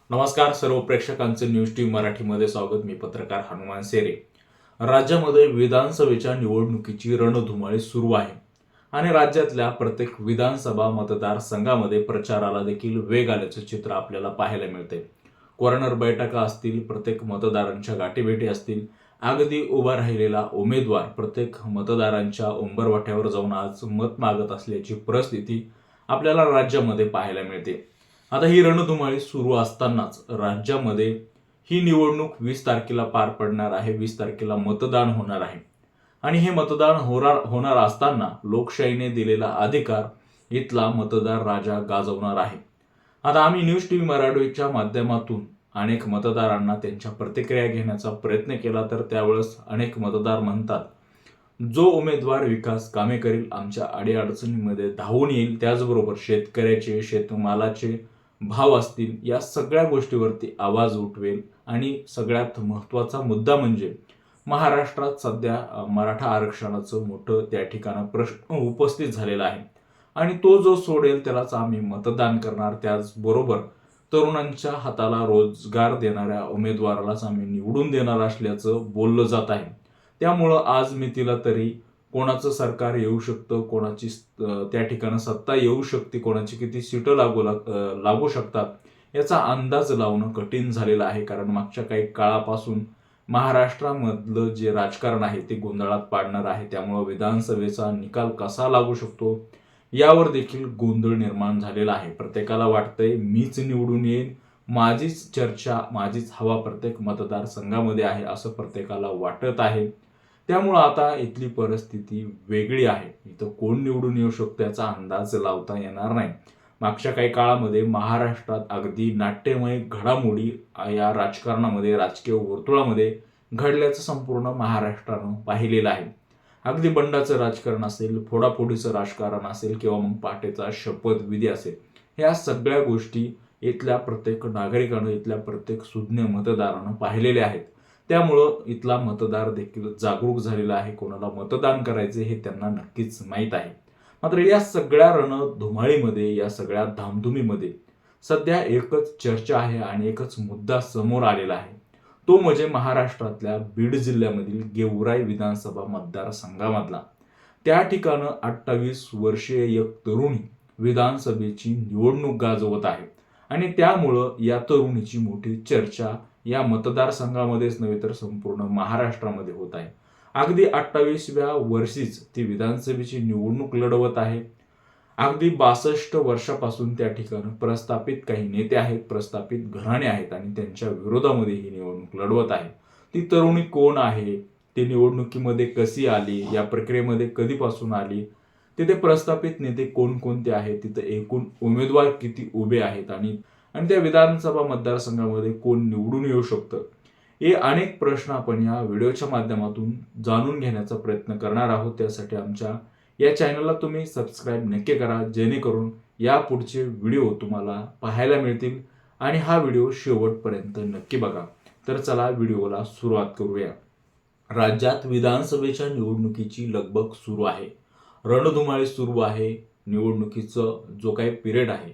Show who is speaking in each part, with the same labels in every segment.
Speaker 1: नमस्कार सर्व प्रेक्षकांचे news TV मराठीमध्ये स्वागत. मी पत्रकार हनुमान सेरे. राज्यामध्ये विधानसभेच्या निवडणुकीची रणधुमाळी सुरू आहे आणि राज्यातल्या प्रत्येक विधानसभा मतदारसंघामध्ये प्रचाराला देखील वेग आल्याचं चित्र आपल्याला पाहायला मिळते. कॉर्नर बैठका असतील, प्रत्येक मतदारांच्या गाठीभेटी असतील, अगदी उभा राहिलेला उमेदवार प्रत्येक मतदारांच्या उंबरवाट्यावर जाऊन आज मत मागत असल्याची परिस्थिती आपल्याला राज्यामध्ये पाहायला मिळते. आता ही रणधुमाळी सुरू असतानाच राज्यामध्ये ही निवडणूक 20 तारखेला पार पडणार आहे. 20 तारखेला मतदान होणार आहे आणि हे मतदान होणार असताना लोकशाहीने दिलेला अधिकार इथला मतदार राजा गाजवणार आहे. आता आम्ही न्यूज टीव्ही मराठीच्या माध्यमातून अनेक मतदारांना त्यांच्या प्रतिक्रिया घेण्याचा प्रयत्न केला, तर त्यावेळेस अनेक मतदार म्हणतात, जो उमेदवार विकास कामे करेल, आमच्या अडीअडचणीमध्ये धावून येईल, त्याचबरोबर शेतकऱ्याचे, शेतमालाचे भाव असतील, या सगळ्या गोष्टीवरती आवाज उठवेल आणि सगळ्यात महत्त्वाचा मुद्दा म्हणजे महाराष्ट्रात सध्या मराठा आरक्षणाचं मोठं त्या ठिकाणी प्रश्न उपस्थित झालेला आहे आणि तो जो सोडेल त्यालाच आम्ही मतदान करणार. त्याचबरोबर तरुणांच्या हाताला रोजगार देणाऱ्या उमेदवारालाच आम्ही निवडून देणार असल्याचं बोललं जात आहे. त्यामुळं आज मी तिला तरी कोणाचं सरकार येऊ शकतं, कोणाची त्या ठिकाणी सत्ता येऊ शकते, कोणाची किती सीटं लागू शकतात याचा अंदाज लावणं कठीण झालेलं आहे. कारण मागच्या काही काळापासून महाराष्ट्रामधलं जे राजकारण आहे ते गोंधळात पाडणार आहे. त्यामुळं विधानसभेचा निकाल कसा लागू शकतो यावर देखील गोंधळ निर्माण झालेला आहे. प्रत्येकाला वाटतंय मीच निवडून येईन, माझीच चर्चा, माझीच हवा प्रत्येक मतदारसंघामध्ये आहे असं प्रत्येकाला वाटत आहे. त्यामुळं आता इथली परिस्थिती वेगळी आहे. इथं कोण निवडून येऊ शकतो याचा अंदाज लावता येणार नाही. मागच्या काही काळामध्ये महाराष्ट्रात अगदी नाट्यमय घडामोडी या राजकारणामध्ये, राजकीय वर्तुळामध्ये घडल्याचं संपूर्ण महाराष्ट्रानं पाहिलेलं आहे. अगदी बंडाचं राजकारण असेल, फोडाफोडीचं राजकारण असेल किंवा मग पहाटेचा शपथविधी असेल, ह्या सगळ्या गोष्टी इथल्या प्रत्येक नागरिकानं, इथल्या प्रत्येक सुज्ञ मतदारानं पाहिलेल्या आहेत. त्यामुळं इथला मतदार देखील जागरूक झालेला आहे. कोणाला मतदान करायचे हे त्यांना नक्कीच माहीत आहे. मात्र या सगळ्या रणधुमाळीमध्ये, या सगळ्या धामधुमीमध्ये सध्या एकच चर्चा आहे आणि एकच मुद्दा समोर आलेला आहे. तो म्हणजे महाराष्ट्रातल्या बीड जिल्ह्यामधील गेवराई विधानसभा मतदारसंघामधला. त्या ठिकाणं 28 वर्षीय एक तरुणी विधानसभेची निवडणूक गाजवत आहे आणि त्यामुळं या तरुणीची मोठी चर्चा या मतदारसंघामध्येच नव्हे तर संपूर्ण महाराष्ट्रामध्ये होत आहे. अगदी 28व्या वर्षीच ती विधानसभेची निवडणूक लढवत आहे. अगदी 62 वर्षापासून त्या ठिकाणी प्रस्थापित काही नेते आहेत, प्रस्थापित घराणे आहेत आणि त्यांच्या विरोधामध्ये ही निवडणूक लढवत आहे. ती तरुणी कोण आहे, ती निवडणुकीमध्ये कशी आली, या प्रक्रियेमध्ये कधीपासून आली, तिथे प्रस्थापित नेते कोणकोणते आहेत, तिथे एकूण उमेदवार किती उभे आहेत आणि आणि त्या विधानसभा मतदारसंघामध्ये कोण निवडून येऊ शकतं, हे अनेक प्रश्न आपण या व्हिडिओच्या माध्यमातून जाणून घेण्याचा प्रयत्न करणार आहोत. त्यासाठी आमच्या या चॅनलला तुम्ही सबस्क्राईब नक्की करा, जेणेकरून या पुढचे व्हिडिओ तुम्हाला पाहायला मिळतील आणि हा व्हिडिओ शेवटपर्यंत नक्की बघा. तर चला व्हिडिओला सुरुवात करूया. राज्यात विधानसभेच्या निवडणुकीची लगबग सुरू आहे, रणधुमाळी सुरू आहे. निवडणुकीचं जो काही पिरियड आहे,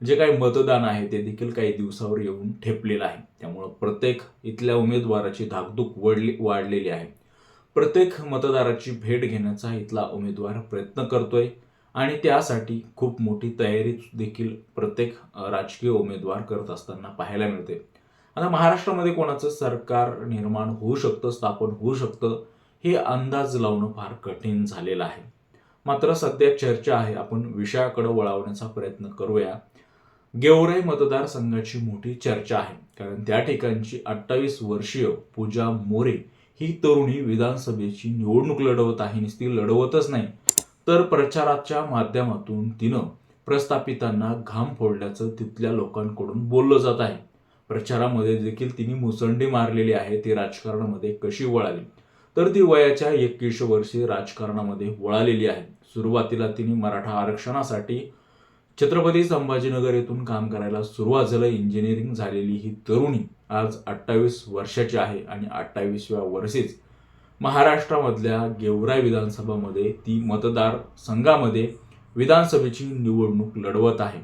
Speaker 1: जे काही मतदान आहे ते देखील काही दिवसावर येऊन ठेपलेलं आहे. त्यामुळं प्रत्येक इथल्या उमेदवाराची धाकधूक वाढलेली आहे. प्रत्येक मतदाराची भेट घेण्याचा इथला उमेदवार प्रयत्न करतोय आणि त्यासाठी खूप मोठी तयारी देखील प्रत्येक राजकीय उमेदवार करत असताना पाहायला मिळते. आता महाराष्ट्रामध्ये कोणाचं सरकार निर्माण होऊ शकतं, स्थापन होऊ शकतं, हे अंदाज लावणं फार कठीण झालेलं आहे. मात्र सध्या चर्चा आहे, आपण विषयाकडे वळवण्याचा प्रयत्न करूया. गेवराई मतदारसंघाची मोठी चर्चा आहे, कारण त्या ठिकाणची 28 वर्षीय पूजा मोरे ही तरुणी विधानसभेची निवडणूक लढवत आहे. नुसती लढवतच नाही तर प्रचाराच्या माध्यमातून तिनं प्रस्थापितांना घाम फोडल्याचं तिथल्या लोकांकडून बोललं जात आहे. प्रचारामध्ये देखील तिने मुसंडी मारलेली आहे. ती राजकारणामध्ये कशी वळाली, तर ती वयाच्या 21 वर्षी राजकारणामध्ये वळालेली आहे. सुरुवातीला तिने मराठा आरक्षणासाठी छत्रपती संभाजीनगर येथून काम करायला सुरुवात झालं. इंजिनिअरिंग झालेली ही तरुणी आज 28 वर्षाची आहे आणि 28व्या वर्षीच महाराष्ट्रामधल्या गेवराई विधानसभामध्ये ती मतदार संघामध्ये विधानसभेची निवडणूक लढवत आहे.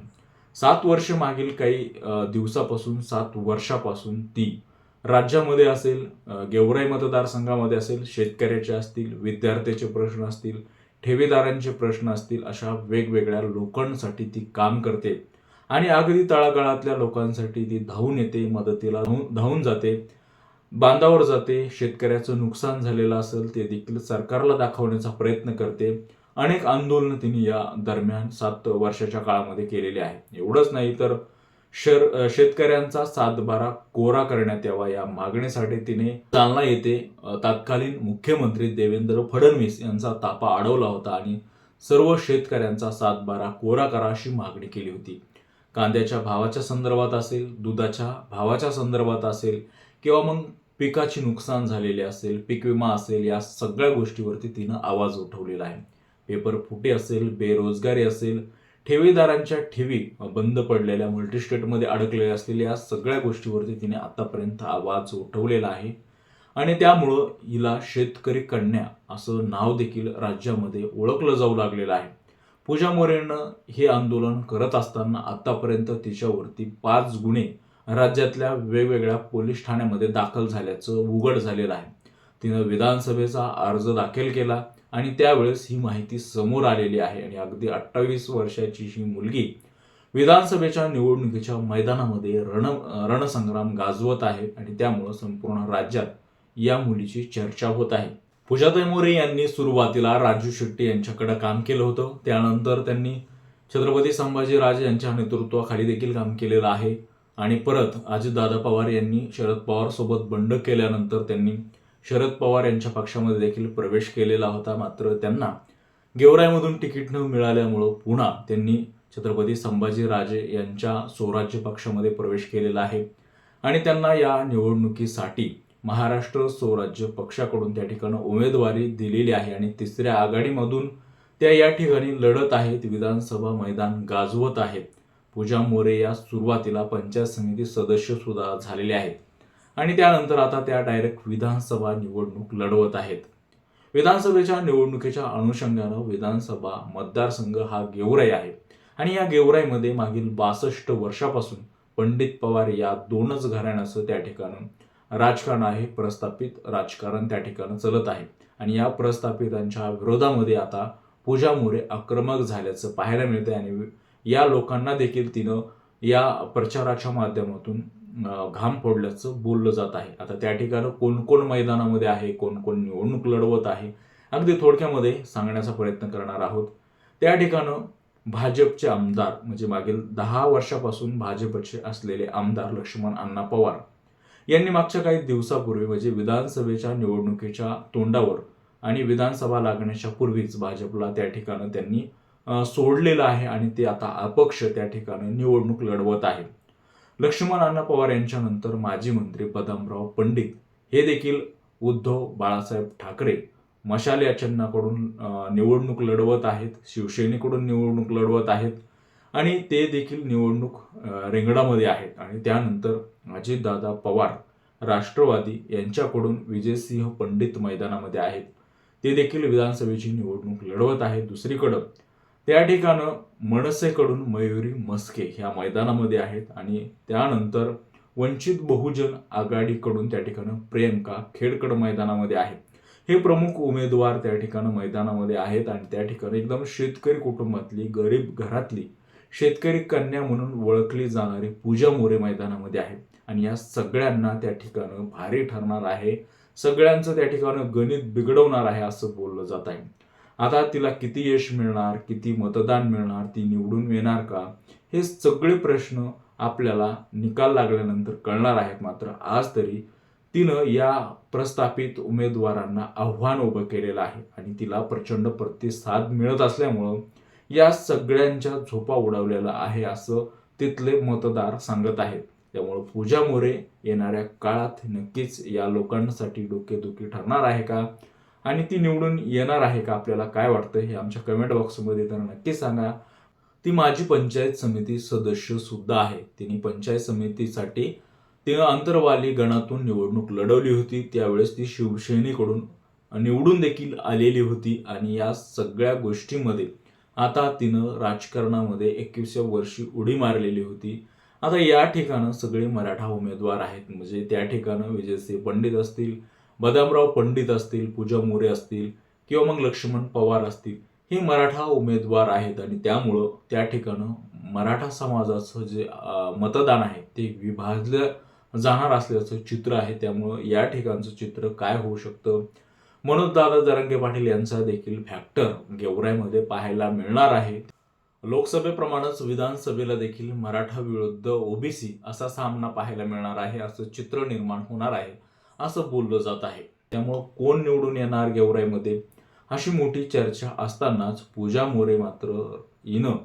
Speaker 1: 7 वर्ष मागील काही दिवसापासून 7 वर्षापासून ती राज्यामध्ये असेल, गेवराई मतदारसंघामध्ये असेल, शेतकऱ्याचे असतील, विद्यार्थ्याचे प्रश्न असतील, ठेवीदारांचे प्रश्न असतील, अशा वेगवेगळ्या लोकांसाठी ती काम करते आणि अगदी तळागाळातल्या लोकांसाठी ती धावून येते, मदतीला धावून जाते, बांधावर जाते. शेतकऱ्याचं नुकसान झालेलं असेल ते देखील सरकारला दाखवण्याचा प्रयत्न करते. अनेक आंदोलनं तिने या दरम्यान 7 वर्षाच्या काळामध्ये केलेली आहे. एवढंच नाही तर शेतकऱ्यांचा 7/12 कोरा करण्यात यावा या मागणीसाठी तिने जालना येथे तत्कालीन मुख्यमंत्री देवेंद्र फडणवीस यांचा ताफा अडवला होता आणि सर्व शेतकऱ्यांचा 7/12 कोरा करा अशी मागणी केली होती. कांद्याच्या भावाच्या संदर्भात असेल, दुधाच्या भावाच्या संदर्भात असेल किंवा मग पिकाची नुकसान झालेले असेल, पीक विमा असेल, या सगळ्या गोष्टीवरती तिनं आवाज उठवलेला आहे. पेपर फुटी असेल, बेरोजगारी असेल, ठेवीदारांच्या ठेवी बंद पडलेल्या, मल्टीस्टेटमध्ये अडकलेल्या असलेल्या या सगळ्या गोष्टीवरती तिने आतापर्यंत आवाज उठवलेला आहे आणि त्यामुळं हिला शेतकरी कन्या असं नाव देखील राज्यामध्ये ओळखलं जाऊ लागलेलं आहे. पूजा मोरेनं हे आंदोलन करत असताना आतापर्यंत तिच्यावरती 5 गुन्हे राज्यातल्या वेगवेगळ्या पोलीस ठाण्यामध्ये दाखल झाल्याचं उघड झालेलं आहे. तिनं विधानसभेचा अर्ज दाखल केला आणि त्यावेळेस ही माहिती समोर आलेली आहे आणि अगदी 28 वर्षाची ही मुलगी विधानसभेच्या निवडणुकीच्या मैदानामध्ये रणसंग्राम गाजवत आहे आणि त्यामुळं संपूर्ण राज्यात या मुलीची चर्चा होत आहे. पूजाताई मोरे यांनी सुरुवातीला राजू शेट्टी यांच्याकडे काम केलं होतं. त्यानंतर त्यांनी छत्रपती संभाजीराजे यांच्या नेतृत्वाखाली देखील काम केलेलं आहे आणि परत अजितदादा पवार यांनी शरद पवार सोबत बंड केल्यानंतर त्यांनी शरद पवार यांच्या पक्षामध्ये देखील प्रवेश केलेला होता. मात्र त्यांना गेवराईमधून तिकीट न मिळाल्यामुळं पुन्हा त्यांनी छत्रपती संभाजीराजे यांच्या स्वराज्य पक्षामध्ये प्रवेश केलेला आहे आणि त्यांना या निवडणुकीसाठी महाराष्ट्र स्वराज्य पक्षाकडून त्या ठिकाणी उमेदवारी दिलेली आहे आणि 3ऱ्या आघाडीमधून त्या या ठिकाणी लढत आहेत, विधानसभा मैदान गाजवत आहेत. पूजा मोरे या सुरुवातीला पंचायत समिती सदस्य सुद्धा झालेले आहेत आणि त्यानंतर आता त्या डायरेक्ट विधानसभा निवडणूक लढवत आहेत. विधानसभेच्या निवडणुकीच्या अनुषंगानं विधानसभा मतदारसंघ हा गेवराई आहे आणि या गेवराईमध्ये मागील 62 वर्षापासून पंडित पवार या 2च घराण्याचं त्या ठिकाणी राजकारण आहे, प्रस्थापित राजकारण त्या ठिकाणी चलत आहे आणि या प्रस्थापितांच्या विरोधामध्ये आता पूजा मोरे आक्रमक झाल्याचं पाहायला मिळते आणि या लोकांना देखील तिनं या प्रचाराच्या माध्यमातून घाम फोडल्याचं बोललं जात आहे. आता त्या ठिकाणी कोण कोण मैदानामध्ये आहे, कोण कोण निवडणूक लढवत आहे, अगदी थोडक्यामध्ये सांगण्याचा प्रयत्न करणार आहोत. त्या ठिकाणी भाजपचे आमदार म्हणजे मागील 10 वर्षापासून भाजपचे असलेले आमदार लक्ष्मण अण्णा पवार यांनी मागच्या काही दिवसापूर्वी म्हणजे विधानसभेच्या निवडणुकीच्या तोंडावर आणि विधानसभा लागण्याच्या पूर्वीच भाजपला त्या ठिकाणी त्यांनी सोडलेलं आहे आणि ते आता अपक्ष त्या ठिकाणी निवडणूक लढवत आहे. लक्ष्मण अण्णा पवार यांच्यानंतर माजी मंत्री बदामराव पंडित हे देखील उद्धव बाळासाहेब ठाकरे मशाल या चिन्हाकडून निवडणूक लढवत आहेत, शिवसेनेकडून निवडणूक लढवत आहेत आणि ते देखील निवडणूक रिंगणामध्ये आहेत आणि त्यानंतर अजितदादा पवार राष्ट्रवादी यांच्याकडून विजयसिंह पंडित मैदानामध्ये आहेत, ते देखील विधानसभेची निवडणूक लढवत आहेत. दुसरीकडं त्या ठिकाणं मनसेकडून मयुरी मस्के ह्या मैदानामध्ये आहेत आणि त्यानंतर वंचित बहुजन आघाडीकडून त्या ठिकाणी प्रियंका खेडकर मैदानामध्ये आहेत. हे प्रमुख उमेदवार त्या ठिकाणी मैदानामध्ये आहेत आणि त्या ठिकाणी एकदम शेतकरी कुटुंबातली, गरीब घरातली, शेतकरी कन्या म्हणून ओळखली जाणारी पूजा मोरे मैदानामध्ये आहे आणि या सगळ्यांना त्या ठिकाणी भारी ठरणार आहे, सगळ्यांचं त्या ठिकाणी गणित बिघडवणार आहे असं बोललं जात आहे. आता तिला किती यश मिळणार, किती मतदान मिळणार, ती निवडून येणार का, हे सगळे प्रश्न आपल्याला निकाल लागल्यानंतर कळणार आहेत. मात्र आज तरी तिनं या प्रस्थापित उमेदवारांना आव्हान उभं केलेलं आहे आणि तिला प्रचंड प्रतिसाद मिळत असल्यामुळं या सगळ्यांच्या झोपा उडवलेला आहे असं तिथले मतदार सांगत आहेत. त्यामुळं पूजा मोरे येणाऱ्या काळात नक्कीच या लोकांसाठी डोकेदुखी ठरणार आहे का आणि ती निवडून येणार आहे का, आपल्याला काय वाटतं हे आमच्या कमेंट बॉक्समध्ये तर नक्की सांगा. ती माझी पंचायत समिती सदस्य सुद्धा आहे. तिने पंचायत समितीसाठी तिनं अंतरवाली गणातून निवडणूक लढवली होती. त्यावेळेस ती शिवसेनेकडून निवडून देखील आलेली होती आणि या सगळ्या गोष्टींमध्ये आता तिनं राजकारणामध्ये 21व्या वर्षी उडी मारलेली होती. आता या ठिकाणं सगळे मराठा उमेदवार आहेत. म्हणजे त्या ठिकाणं विजयसिंह पंडित असतील, बदामराव पंडित असतील, पूजा मोरे असतील किंवा मग लक्ष्मण पवार असतील. हे मराठा उमेदवार आहेत आणि त्यामुळं त्या ठिकाणं मराठा समाजाचं जे मतदान आहे ते विभाजलं जाणार असल्याचं चित्र आहे. त्यामुळं या ठिकाणचं चित्र काय होऊ शकतं? मनोजदादा जरांगे पाटील यांचा देखील फॅक्टर गेवराईमध्ये पाहायला मिळणार आहे. लोकसभेप्रमाणेच विधानसभेला देखील मराठा विरुद्ध ओबीसी असा सामना पाहायला मिळणार आहे, असं चित्र निर्माण होणार आहे, असं बोललं जात आहे. त्यामुळं कोण निवडून येणार गेवराईमध्ये अशी मोठी चर्चा असतानाच पूजा मोरे मात्र हिनं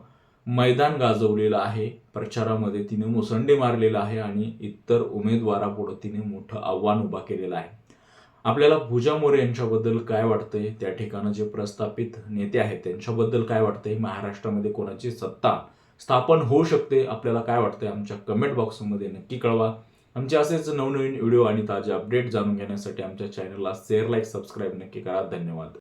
Speaker 1: मैदान गाजवलेलं आहे. प्रचारामध्ये तिने मुसंडी मारलेला आहे आणि इतर उमेदवारापुढे तिने मोठं आव्हान उभा केलेलं आहे. आपल्याला पूजा मोरे यांच्याबद्दल काय वाटतंय? त्या ठिकाणी जे प्रस्थापित नेते आहेत त्यांच्याबद्दल काय वाटतंय? महाराष्ट्रामध्ये कोणाची सत्ता स्थापन होऊ शकते? आपल्याला काय वाटतंय? आमच्या कमेंट बॉक्समध्ये नक्की कळवा. आमचे असेच नवनवीन व्हिडिओ आणि ताजे अपडेट जाणून घेण्यासाठी आमच्या चॅनलला शेअर, लाईक, सबस्क्राईब नक्की करा. धन्यवाद.